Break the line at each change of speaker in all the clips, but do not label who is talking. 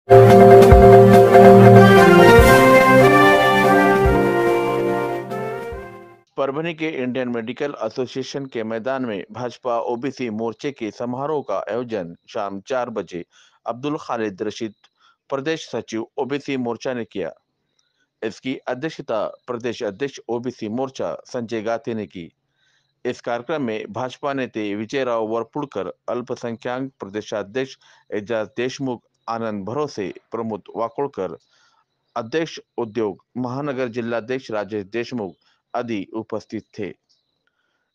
परभनी के Indian medical association के मैदान में भाजपा ओबीसी मोर्चे के समारोह का आयोजन शाम 4 बजे अब्दुल खालिद रशीद प्रदेश सचिव ओबीसी मोर्चा ने किया। इसकी अध्यक्षता प्रदेश अध्यक्ष ओबीसी मोर्चा संजय गाते ने की। इस कार्यक्रम में भाजपा नेते विजयराव वरपुड़कर, अल्पसंख्याक प्रदेशाध्यक्ष एजाज देशमुख, आनंद भरोसे, प्रमोद वाकोड़कर, अध्यक्ष उद्योग महानगर जिलाध्यक्ष राजेश देशमुख आदि उपस्थित थे।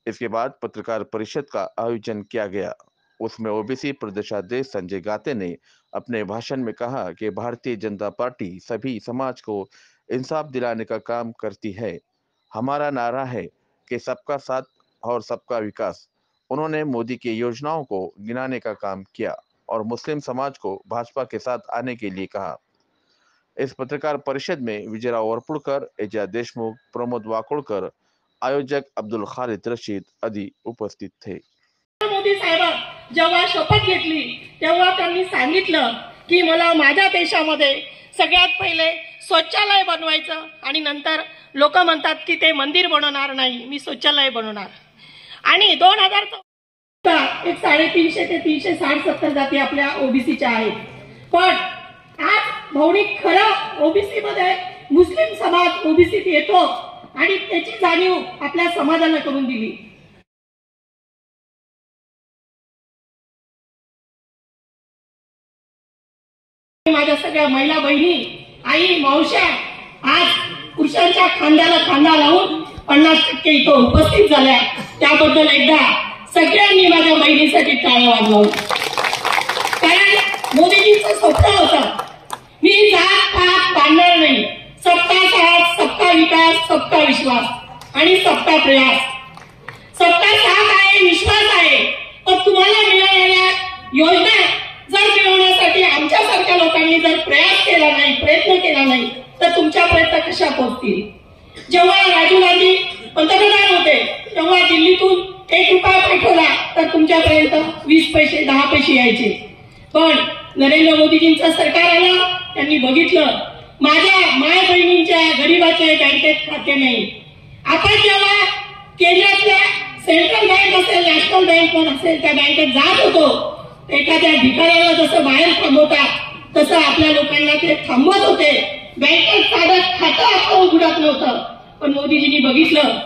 इसके बाद पत्रकार परिषद का आयोजन किया गया। उसमें ओबीसी प्रदेशाध्यक्ष संजय गाते ने अपने भाषण में कहा कि भारतीय जनता पार्टी सभी समाज को इंसाफ दिलाने का काम करती है। हमारा नारा है कि सबका साथ और सबका विकास। उन्होंने मोदी की योजनाओं को गिनाने का काम किया और मुस्लिम समाज को भाजपा के साथ आने के लिए कहा। इस पत्रकार परिषद में विजयराव वरपुड़कर, एजाज देशमुख, प्रमोद वाकोड़कर, आयोजक अब्दुल खालिद रशीद आदि उपस्थित थे।
मोदी साहेब जेव्हा शपथ घेतली तेव्हा त्यांनी सांगितलं की मला माझ्या देशामध्ये सगळ्यात पहिले शौचालय बनवायचं आणि नंतर लोक म्हणतात की ते मंदिर बनवणार नाही, मी शौचालय बनवणार। आणि 2014 एक 350 ते 360-70 जाती आपल्या ओबीसीच्या आहेत। पण आज भावनिक खरं ओबीसी मध्ये मुस्लिम समाज ओबीसीत येतो आणि त्याची जाणीव आपल्या समाजाला करून दिली। माझ्या सगळ्या महिला बहिणी, आई, मावश्या आज पुरुषांच्या खांद्याला खांदा लावून 50% इथं उपस्थित झाल्या। त्याबद्दल एकदा सगळ्यांनी माझ्या बहिणीसाठी टाळ्या वाजवाव्या। कारण मोदीजींचं स्वप्न होतं, मी जात पात बांधणार नाही, सबका साथ, सबका विकास, सबका विश्वास आणि सबका प्रयास। सबका साथ आहे, विश्वास आहे, पण तुम्हाला मिळणाऱ्या योजना जर मिळवण्यासाठी आमच्यासारख्या लोकांनी जर प्रयास केला नाही, प्रयत्न केला नाही तर तुमच्यापर्यंत कशा पोहोचतील। जेव्हा राजीव गांधी पंतप्रधान होते तेव्हा दिल्लीतून 1 रुपया पाठवला तर तुमच्यापर्यंत 20 पैसे 10 पैसे यायचे। पण नरेंद्र मोदीजींचं सरकार आलं, त्यांनी बघितलं माझ्या माय बहिणींच्या गरीबाचे बँकेत खाते नाही। आपण जेव्हा केंद्रातल्या सेंट्रल बँक असेल, नॅशनल बँक पण असेल, त्या बँकेत जात होतो, एखाद्या भिकाऱ्याला जसं बाहेर थांबवतात तसं आपल्या लोकांना ते थांबवत होते। बँकेत साधं खातं आपण उघडत नव्हतं, पण मोदीजींनी बघितलं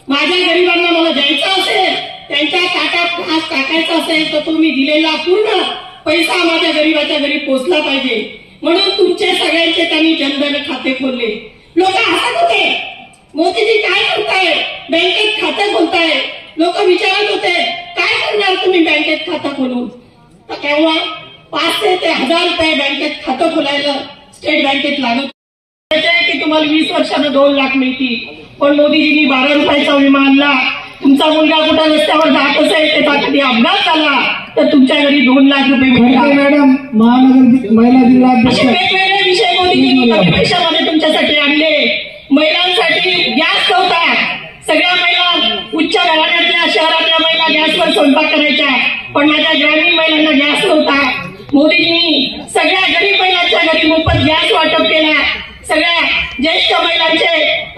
माझ्या गरिबांना मला द्यायचं असेल, त्यांच्या ताटात घास टाकायचा असेल तर तुम्ही दिलेला पूर्ण पैसा माझ्या गरीबाच्या घरी पोहोचला पाहिजे। म्हणून तुमचे सगळ्यांचे त्यांनी जनधन खाते खोलले। लोक हसत होते, मोदीजी काय करताय, बँकेत खातं खोलताय। लोक विचारत होते काय करणार तुम्ही बँकेत खातं खोलून। तेव्हा 500 ते 1000 रुपये बँकेत खातं खोलायला स्टेट बँकेत लागत की तुम्हाला 20 वर्षांना 2 लाख मिळतील। पण मोदीजींनी 12 रुपयाचा विमा आणला। तुमचा मुलगा कुठे रस्त्यावर जात असेल, त्याचा कधी अपघात झाला तर तुमच्या घरी 2 लाख रुपये मिळतात।
मॅडम, महानगर महिला जिल्हाध्यक्ष
वेगवेगळे विषय मोदीजींनी कमी पैशामध्ये तुमच्यासाठी आणले। महिलांसाठी गॅस नव्हता, सगळ्या महिला उच्च घराण्यातल्या शहरातल्या महिला गॅसवर स्वयंपाक करायच्या, पण माझ्या ग्रामीण महिलांना गॅस नव्हता। मोदीजींनी सगळ्या गरीब महिलांच्या घरी मोफत गॅस वाटप केला। सगळ्या ज्येष्ठ महिलांचे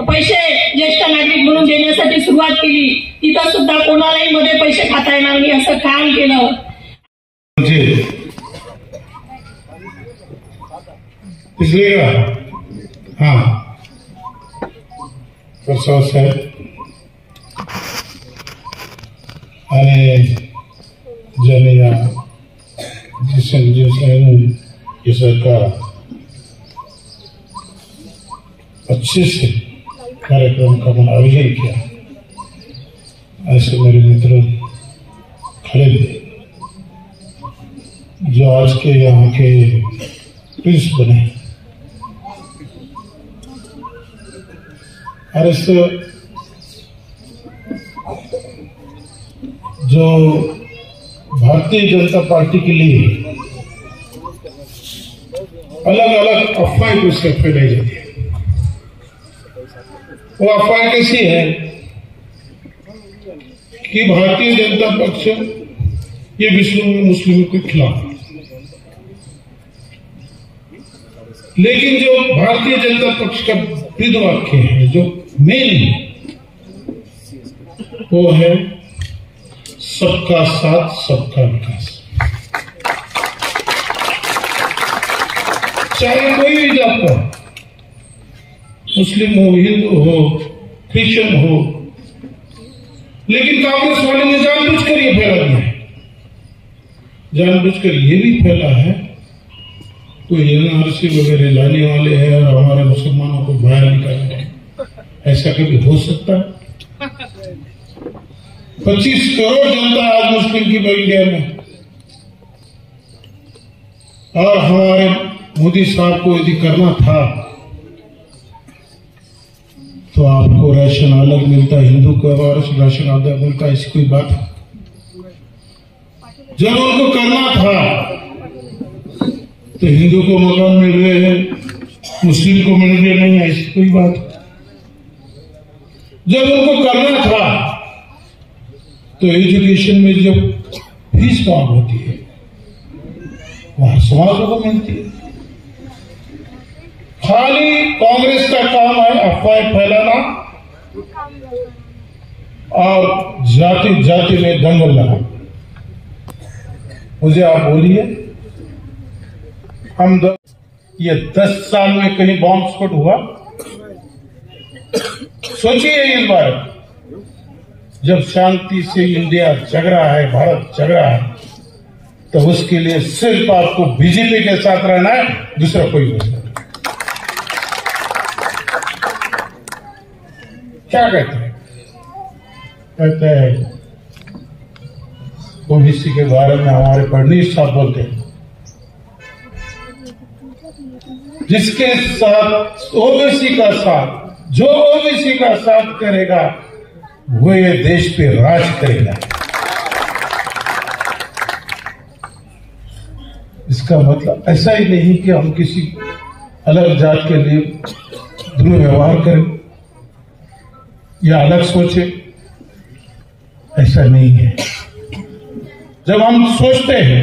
पैसे ज्येष्ठ नागरिक म्हणून देण्यासाठी सुरुवात केली। तिथं सुद्धा कोणालाही मध्ये पैसे खाता येणार नाही असं काम केलं।
ये सरकार अच्छे से कार्यक्रम का आयोजन किया। ऐसे मेरे मित्र खड़े थे जो आज के यहाँ के प्रिंस बने। और इस जो भारतीय जनता पार्टी के लिए अलग अलग अफवाहें उससे फैलाई जाती है। वो अफवाह कैसी है कि भारतीय जनता पक्ष ये मुस्लिमों के खिलाफ। लेकिन जो भारतीय जनता पक्ष का ब्रीद वाक्य है, जो मेन है, वो है सबका साथ सबका विकास। चाहे कोई भी जात का, मुस्लिम हो, हिंदू हो, क्रिश्चियन हो, लेकिन कांग्रेस वाले ने जानबूझकर ये फैला दिया है, जानबूझकर ये भी फैला है कोई एनआरसी वगैरह लाने वाले हैं और हमारे मुसलमानों को बाहर निकालने वाले। ऐसा कभी हो सकता है? 25 करोड़ जनता आज मुस्लिम की इंडिया में, और हमारे मोदी साहब को यदि करना था तो आपको राशन अलग मिलता, हिंदू को राशन अलग मिलता, ऐसी कोई बात है? जब उनको करना था तो हिंदू को मकान मिल रहे हैं, मुस्लिम को मिल रहे नहीं, ऐसी कोई बात है? जब उनको करना था तो एजुकेशन में जब फीस मांग होती है वहां समाजों को मिलती है। खाली कांग्रेस का काम है अफवाह फैलाना और जाति जाति में दंगल लगाना। मुझे आप बोलिए, हम ये 10 साल में कहीं बॉम्ब स्फोट हुआ? सोचिए इस बार, जब शांति से इंडिया जग रहा है, भारत जग रहा है, तो उसके लिए सिर्फ आपको बीजेपी के साथ रहना है, दूसरा कोई नहीं। क्या कहते हैं? कहते हैं ओबीसी के बारे में हमारे फडणवीस साहब बोलते हैं, जिसके साथ ओबीसी का साथ, जो ओबीसी का साथ करेगा वो ये देश पे राज करेगा। इसका मतलब ऐसा ही नहीं कि हम किसी अलग जात के लिए दुर्व्यवहार करें या अलग सोचे, ऐसा नहीं है। जब हम सोचते हैं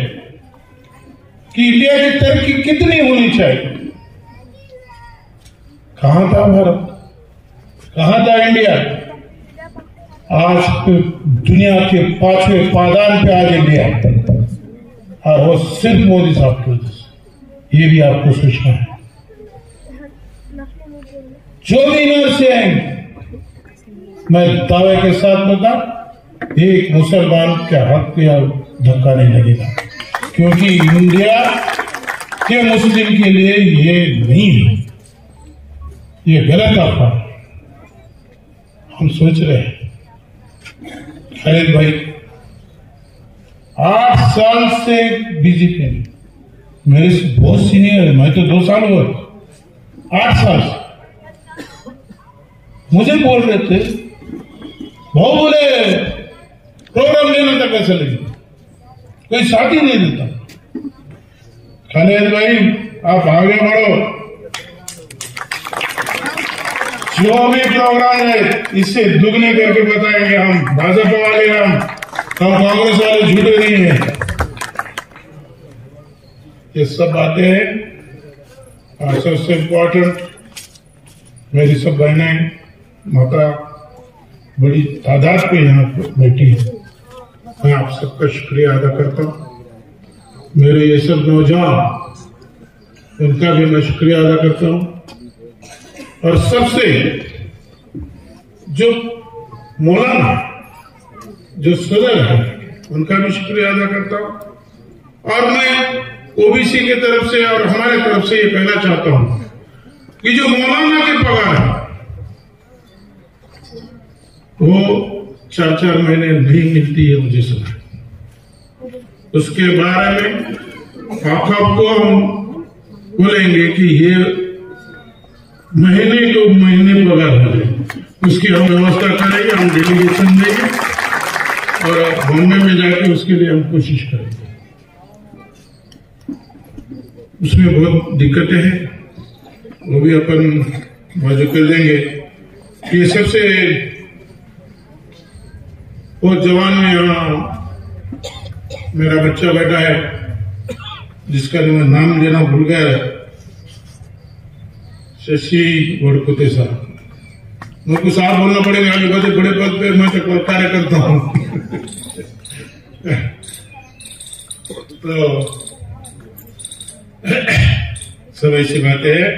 कि इंडिया की तरक्की कितनी होनी चाहिए, कहां था भारत, कहां था इंडिया? आज दुनिया के 5वें पायदान पे आज इंडिया, और वो सिर्फ मोदी साहब की वजह से। ये भी आपको सोचना है। जो भी इधर से आएंगे, मैं दावे के साथ बता, एक मुसलमान के हक पे धक्का नहीं लगेगा, क्योंकि इंडिया के मुस्लिम के लिए ये नहीं है, ये गलत अफवाह। हम सोच रहे हैं खालिद भाई 8 साल से बीजेपी में, मेरे से बहुत सीनियर है, मैं तो 2 साल हुए, 8 साल से मुझे बोल रहे थे, बहुत बोले प्रोग्राम लेना था, कैसे लगे, कोई साथ ही नहीं देता। खालिद भाई आप आगे बढ़ो, जो भी प्रोग्राम है इससे दुगने करके बताएंगे हम। भाजपा वाले हम कांग्रेस वाले झूठे नहीं है। ये सब बातें हैं। और सबसे इम्पोर्टेंट, मेरी सब बहनें माता बड़ी तादाद पे यहाँ बैठी है, मैं आप सबका शुक्रिया अदा करता हूँ। मेरे ये सब नौजवान, उनका भी मैं शुक्रिया अदा करता हूँ। और सबसे जो मौलाना, जो सदर है, उनका भी शुक्रिया अदा करता हूँ। और मैं ओबीसी की तरफ से और हमारे तरफ से ये कहना चाहता हूँ कि जो मौलाना की पगार है वो 4-4 महीने नहीं मिलती है, मुझे सुना। उसके बारे में आपको हम बोलेंगे कि ये महीने को महीने पगार हो जाए, उसकी हम व्यवस्था करेंगे, हम डेलीगेशन देंगे और बॉम्बे में जाके उसके लिए हम कोशिश करेंगे। उसमें बहुत दिक्कतें हैं, वो भी अपन बाजू कर देंगे। ये सबसे बहुत जवान में यहाँ मेरा बच्चा बैठा है, जिसका मैं नाम लेना भूल गया, शशि वड़कुते साहब, मेरे को साहब बोलना पड़ेगा, आगे बड़े पद पे मैं तो कार्य करता हूँ। तो सब ऐसी बातें है,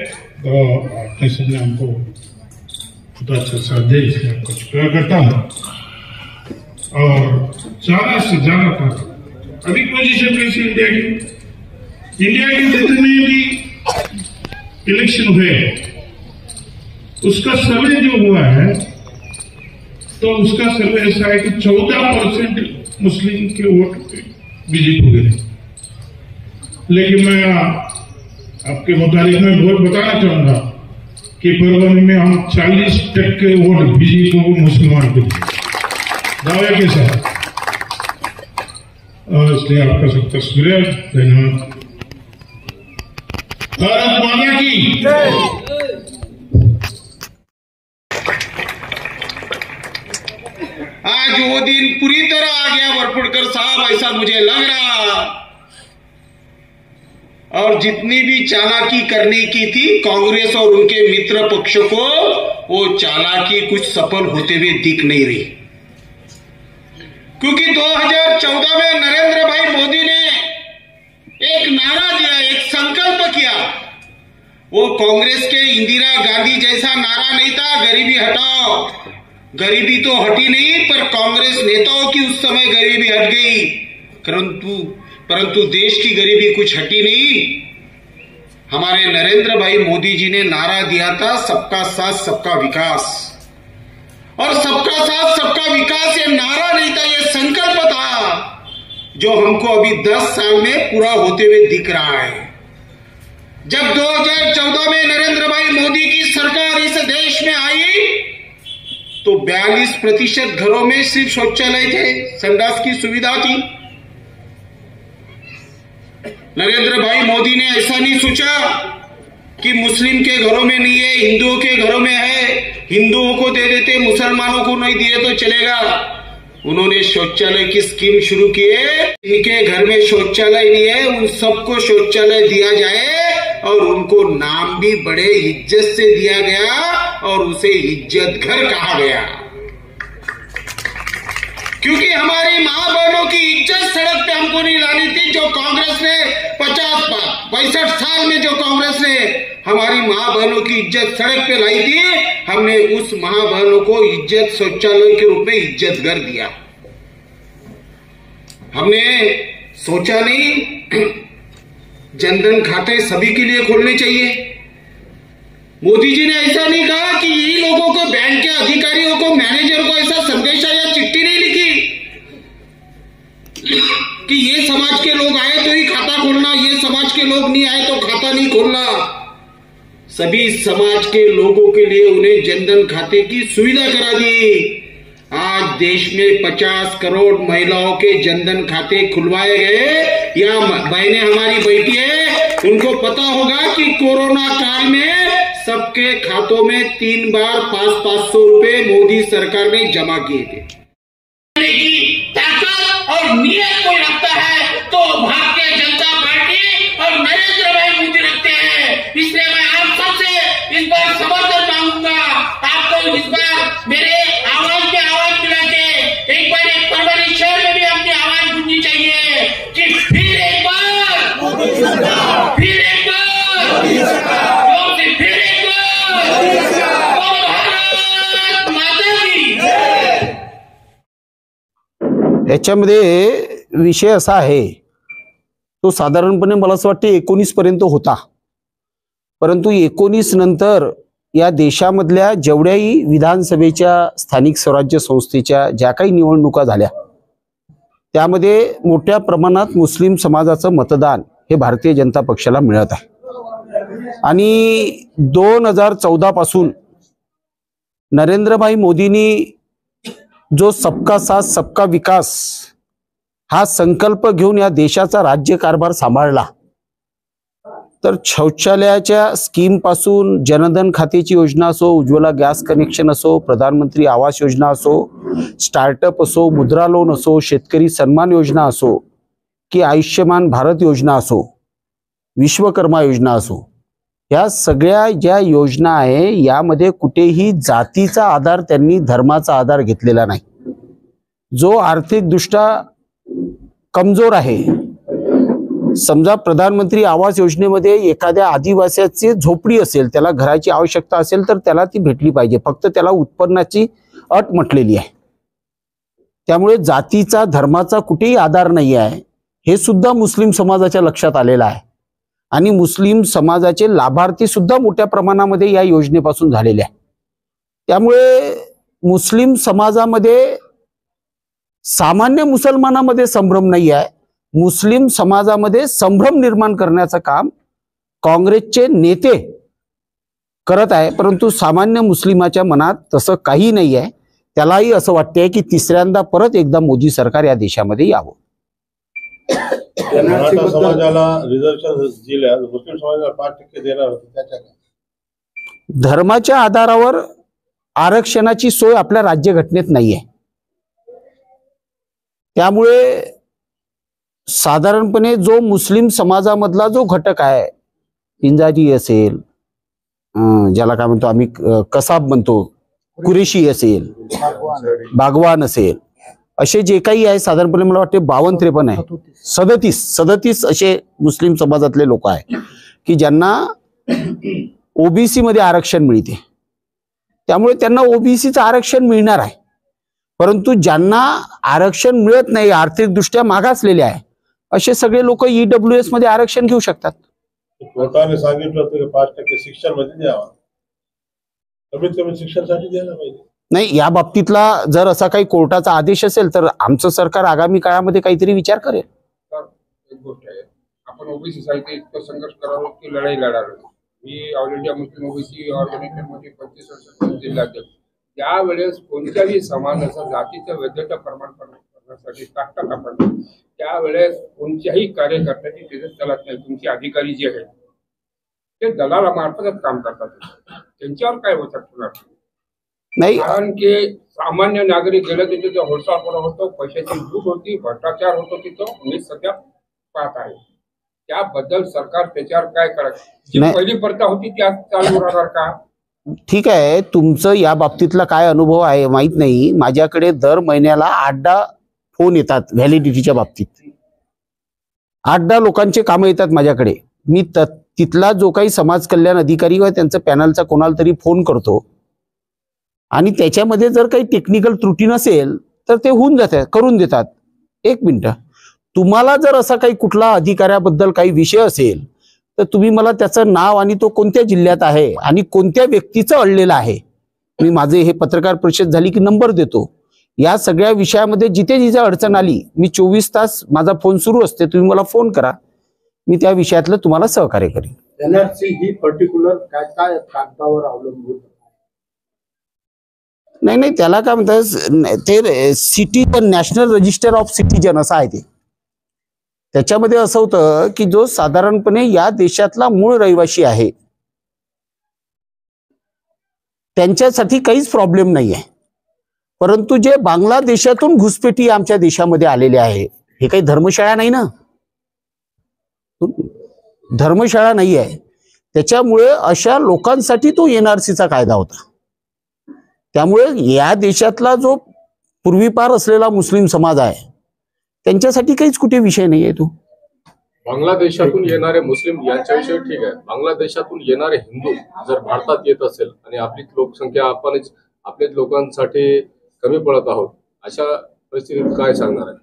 तो आपने सबने हमको खुदा से साथ दे, इसलिए आपको शुक्रिया करता हूँ। और ज्यादा से ज्यादा कर अभी पोजीशन कैसी इंडिया की जितने भी इलेक्शन हुए उसका सर्वे जो हुआ है, तो उसका सर्वे ऐसा है कि 14% मुस्लिम के वोट बीजेपी को गिरे। लेकिन मैं आपके मुताबिक मैं बहुत बताना चाहूंगा कि परभनी में हम 40% वोट बीजेपी को मुसलमान को दिए दावे के साथ। और इसलिए आपका सबका शुक्रिया, धन्यवाद। भारत माता की
आज वो दिन पूरी तरह आ गया वरपुड़कर साहब, ऐसा मुझे लग रहा। और जितनी भी चालाकी करने की थी कांग्रेस और उनके मित्र पक्षों को, वो चालाकी कुछ सफल होते हुए दिख नहीं रही। क्योंकि 2014 में नरेंद्र भाई मोदी ने एक नारा दिया, एक संकल्प किया। वो कांग्रेस के इंदिरा गांधी जैसा नारा नहीं था, गरीबी हटाओ। गरीबी तो हटी नहीं, पर कांग्रेस नेताओं की उस समय गरीबी हट गई, परंतु देश की गरीबी कुछ हटी नहीं। हमारे नरेंद्र भाई मोदी जी ने नारा दिया था सबका साथ सबका विकास। और सबका साथ सबका विकास ये नारा नहीं था, ये संकल्प था, जो हमको अभी 10 साल में पूरा होते हुए दिख रहा है। जब 2014 में नरेंद्र भाई मोदी की सरकार इस देश में आई, तो 42% घरों में सिर्फ शौचालय थे, संडास की सुविधा थी। नरेंद्र भाई मोदी ने ऐसा नहीं सोचा कि मुस्लिम के घरों में नहीं है, हिंदुओं के घरों में है, हिंदुओं को दे देते, मुसलमानों को नहीं दिए तो चलेगा। उन्होंने शौचालय की स्कीम शुरू किए। इनके घर में शौचालय नहीं है, उन सबको शौचालय दिया जाए, और उनको नाम भी बड़े इज्जत से दिया गया और उसे इज्जत घर कहा गया। क्योंकि हमारी मां बहनों की इज्जत सड़क पे हमको नहीं लानी थी, जो कांग्रेस ने 65 साल में जो कांग्रेस ने हमारी मां बहनों की इज्जत सड़क पे लाई थी, हमने उस मां बहनों को इज्जत शौचालय के रूप में इज्जत घर दिया। हमने सोचा नहीं जनधन खाते सभी के लिए खोलने चाहिए। मोदी जी ने ऐसा नहीं कहा कि ये लोगों को, बैंक के अधिकारियों को, मैनेजर को ऐसा संदेशा या चिट्ठी नहीं लिखी कि ये समाज के लोग आए तो ही खाता खोलना, ये समाज के लोग नहीं आए तो खाता नहीं खोलना। सभी समाज के लोगों के लिए उन्हें जनधन खाते की सुविधा करा दी। आज देश में 50 करोड़ महिलाओं के जनधन खाते खुलवाए गए। या बहनें हमारी बैठी है, उनको पता होगा कि कोरोना काल में सबके खातों में 3 बार 500-500 रुपए मोदी सरकार ने जमा किए थे।
ताकत और नियत कोई रखता है तो भारतीय जनता पार्टी और नरेंद्र भाई मोदी रखते हैं। इसलिए मैं आप सबसे इस बार समर्थन मांगूंगा। आपको इस बार मेरे आवाज में आवाज मिला के एक बार एक परभनी शहर में भी अपनी आवाज गूंजनी चाहिए कि फिर एक बार, फिर एक बार, फिर एक बार भारत माता की।
याच्यामध्ये विषय असा आहे, तो साधारणपणे मला असं वाटते 19 पर्यंत होता, परंतु 19 नंतर या देशामधल्या जेवढ्याही विधानसभेच्या, स्थानिक स्वराज्य संस्थेच्या ज्या काही निवडणुका झाल्या, त्यामध्ये मोठ्या प्रमाणात मुस्लिम समाजाचं मतदान हे भारतीय जनता पक्षाला मिळत आहे। आणि 2014 पासून नरेंद्रभाई मोदींनी जो सबका साथ सबका विकास हा संकल्प घेऊन या देशाचा राज्यकारभार सांभाळला, तर शौचालयाच्या स्कीम पासून जनधन खात्याची योजना असो, उज्ज्वला गॅस कनेक्शन असो, प्रधानमंत्री आवास योजना असो, स्टार्टअप असो, मुद्रा लोन असो, शेतकरी सन्मान योजना असो, की आयुष्यमान भारत योजना असो, विश्वकर्मा योजना असो, या सगळ्या ज्या योजना आहे यामध्ये कुठेही जातीचा आधार त्यांनी धर्माचा आधार घेतलेला नाही. जो आर्थिकदृष्ट्या कमजोर आहे, समजा प्रधानमंत्री आवास योजनेमध्ये एखाद्या आदिवासीची झोपडी असेल, त्याला घराची आवश्यकता असेल तर त्याला ती भेटली पाहिजे, फक्त त्याला उत्पन्नाची अट म्हटलेली आहे. त्यामुळे जातीचा धर्माचा कुठेही आधार नाही आहे, हे सुद्धा मुस्लिम समाजाच्या लक्षात आलेलं आहे. आणि मुस्लिम समाजाचे लाभार्थी सुद्धा मोठ्या प्रमाणामध्ये या योजनेपासून झालेले आहे. त्यामुळे मुस्लिम समाजामध्ये सामान्य मुसलमानामध्ये संभ्रम नाही आहे, मुस्लिम समाजामध्ये संभ्रम निर्माण करण्याचं काम काँग्रेसचे नेते करत आहे. परंतु सामान्य मुस्लिमाच्या मनात तसं काही नाही आहे. त्यालाही असं वाटते की तिसऱ्यांदा परत एकदा मोदी सरकार या देशामध्ये यावं.
मराठा समाजाला रिझर्वेशन दिल्या, मुस्लिम समाजाला 5% देणार होते, त्याच्या
धर्माच्या आधारावर आरक्षणाची सोय आपल्या राज्यघटनेत नाहीये. त्यामुळे साधारणपणे जो मुस्लिम समाजामधला जो घटक आहे, पिंजारी असेल, ज्याला काय म्हणतो आम्ही कसाब म्हणतो, कुरेशी असेल, बागवान असेल, असे जे काही आहे साधारणपणे मला वाटते 52-53 आहे, 37 असे मुस्लिम समाजातले लोक आहे की ज्यांना ओबीसी मध्ये आरक्षण मिळते. त्यामुळे त्यांना ओबीसीचं आरक्षण मिळणार आहे. परंतु ज्यांना आरक्षण मिळत नाही, आर्थिकदृष्ट्या मागासलेले आहे, असे सगळे लोक ईडब्ल्यूएस मध्ये आरक्षण घेऊ शकतात.
कोर्टाने सांगितलं होतं की 5% शिक्षण मध्ये द्यावा, कमीत कमी शिक्षणासाठी द्यायला पाहिजे.
नाही, या बाबतीतला जर असा काही कोर्टाचा आदेश असेल तर आमचं सरकार आगामी काळामध्ये काहीतरी विचार करेल.
एक गोष्ट आहे, आपण ओबीसी साठी इतकं संघर्ष करावं की लढाई लढावी. मी all India Muslim OBC organisation मध्ये 25 वर्ष जिल्ह्याध्यक्ष. त्यावेळेस कोणत्याही समाजाचं जातीचं वैधता प्रमाणपत्र करण्यासाठी टाकतात आपण, त्यावेळेस कोणत्याही कार्यकर्त्याची तिथे चालत नाही. तुमचे अधिकारी जे आहेत ते दलालामार्फतच काम करतात, त्यांच्यावर काय होतात होणार
नाही.
कारण की सामान्य नागरिक गेलं तिथे जो होळसाळपणा होतो, पैशाची लूट होती, भ्रष्टाचार होतो, तिथं मी सध्या पाहत आहे. त्याबद्दल सरकार त्याच्यावर काय करायचं? जी पहिली प्रथा होती त्या चालू राहणार का?
ठीक आहे, तुमचं या बाबतीतला काय अनुभव आहे माहित नाही. माझ्याकडे दर महिन्याला 8-10 फोन येतात व्हॅलिडिटीच्या बाबतीत. 8-10 लोकांचे कामं येतात माझ्याकडे. मी तिथला जो काही समाज कल्याण अधिकारी व त्यांचा पॅनलचा कोणाला तरी फोन करतो आणि त्याच्यामध्ये जर काही टेक्निकल त्रुटी नसेल तर ते होऊन जातात, करून देतात. 1 मिनिट, तुम्हाला जर असा काही कुठला अधिकाऱ्याबद्दल काही विषय असेल तर तुम्ही मला त्याचं नाव आणि तो कोणत्या जिल्ह्यात आहे आणि कोणत्या व्यक्तीचं अडलेलं आहे, मी माझे हे पत्रकार परिषद झाली की नंबर देतो. या सगळ्या विषयामध्ये जिथे जिथे अडचण आली, मी 24 तास माझा फोन सुरू असते, तुम्ही मला फोन करा, मी त्या विषयातलं तुम्हाला सहकार्य करेन.
एनआरसी ही पर्टिक्युलर काय काय कागदावर अवलंबून?
नाही, त्याला काय म्हणतात ते citizen, national register of citizen असं आहे ते. त्याच्यामध्ये असं होतं की जो साधारणपणे या देशातला मूळ रहिवासी आहे त्यांच्यासाठी काहीच प्रॉब्लेम नाही आहे. परंतु जे बांगलादेशातून घुसपेटी आमच्या देशामध्ये आलेले आहे, हे काही धर्मशाळा नाही ना, धर्मशाळा नाही आहे. त्याच्यामुळे अशा लोकांसाठी तो एनआरसीचा कायदा होता. त्यामुळे या देशातला जो पूर्वीपार असलेला मुस्लिम समाज आहे त्यांच्यासाठी काहीच कुठे विषय नाही आहे. तो
बांगलादेशातून येणारे मुस्लिम यांच्याविषयी ठीक आहे, बांगलादेशातून येणारे हिंदू जर भारतात येत असेल आणि आपली लोकसंख्या आपणच आपल्याच लोकांसाठी कमी पडत आहोत, अशा परिस्थितीत काय सांगणार आहे?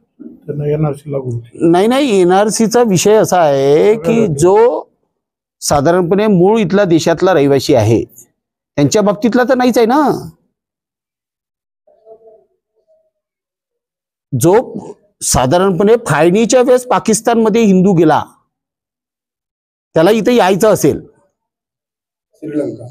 नाही, एनआरसीचा विषय असा आहे की जो साधारणपणे मूळ इथला देशातला रहिवासी आहे त्यांच्या बाबतीतला तर नाहीच आहे ना. जो साधारणपणे फाळणीच्या वेळेस पाकिस्तानमध्ये हिंदू गेला, त्याला इथे यायचं असेल, श्रीलंका